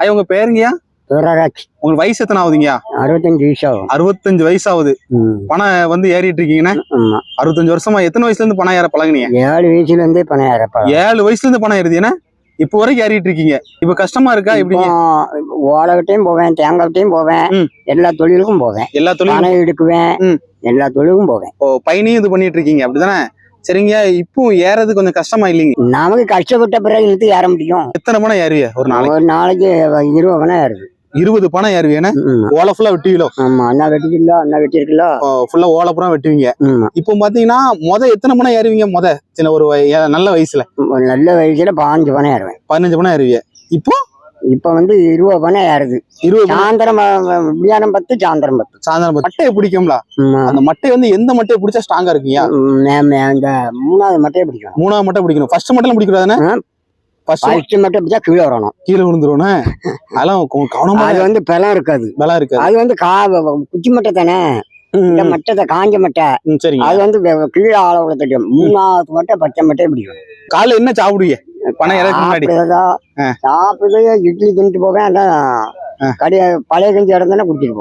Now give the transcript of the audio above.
ஐயா உங்க பேருங்கய்யா? சிவராஜ். உங்களுக்கு வயசு எத்தனை ஆகுதுங்கய்யா? 65 வயசு ஆகும். 65 வயசு ஆகுது. பணம் வந்து ஏறிட்டு இருக்கீங்கண்ணே. ஆமா. 65 வருஷமா எத்தனை வயசுல இருந்து பணம் ஏற பழகுனீங்க? 7 வயசுல இருந்தே பணம் ஏறப்பா. 7 வயசுல இருந்து பணம் ஏறுதுன்னா இப்போ வரைக்கும் ஏறிட்டு இருக்கீங்க. இப்ப கஷ்டமா இருக்கா? எப்படிங்க? ஓலகட்டையும் போவேன், தேங்காய்ட்டையும் போவேன், எல்லா தொழிலுக்கும் போவேன். எல்லா தொழிலும் பணம் எடுக்குவேன், எல்லா தொழிலுக்கும் போவேன். பையனையும் இது பண்ணிட்டு இருக்கீங்க அப்படிதானே? சரிங்க. இப்போ ஏறது கொஞ்சம் கஷ்டமா இல்லைங்க? நமக்கு கஷ்டப்பட்ட பிறகு இழுத்து ஏற முடியும். எத்தனை பணம் ஏறுவிய ஒரு நாளைக்கு? ஒரு நாளைக்கு 20 பணம் ஏறுது. 20 பணம் ஏறுவீங்கன்னா ஓலை ஃபுல்லா வெட்டுவீங்களோ? ஆமா, அண்ணா வெட்டிக்கல, அண்ணா வெட்டிருக்கல, ஃபுல்லா ஓலை புறம் வெட்டுவீங்க. இப்போ பாத்தீங்கன்னா எத்தனை பணம் ஏறுவீங்க? சின்ன ஒரு நல்ல வயசுல? நல்ல வயசுல 15 பணம் ஏறுவேன். 15 பணம் ஏறுவீங்க. இப்போ வந்து 20 பணம் ஏறுது. 20 சாயந்தரம் மத்தியானம் 10, சாயந்தரம் 10. சாயந்தரம் மட்டையை பிடிக்கும்ல? அந்த மட்டை வந்து எந்த மட்டையை பிடிச்சா ஸ்ட்ராங்கா இருக்குங்க? இந்த 3வது மட்டையை பிடிக்கணும். 3வது மட்டை பிடிக்கணும். ஃபர்ஸ்ட் மட்டையில பிடிக்கூடாதுன்னு? ஃபர்ஸ்ட் மட்டை பிடிச்சா கீழே வரணும். கீழே விழுந்துருவோன்னு அதெல்லாம் கவனமா. அது வந்து பலம் இருக்காது. பலம் இருக்காது. அது வந்து குச்சி மட்டை தானே. இந்த மட்டை காஞ்ச மட்டை. சரிங்க. அது வந்து கீழே அளவுல தெரியும். 3வது மட்டை பச்சை மட்டையை பிடிக்கும். காலைல என்ன சாப்பிடுவீங்க பணம் ஏறதுக்கு முன்னாடி? சாப்பிட்டு இட்லி தின்ட்டு போவேன். அதான் பழைய கஞ்சி இடந்தானே குடிச்சிட்டு போவேன்.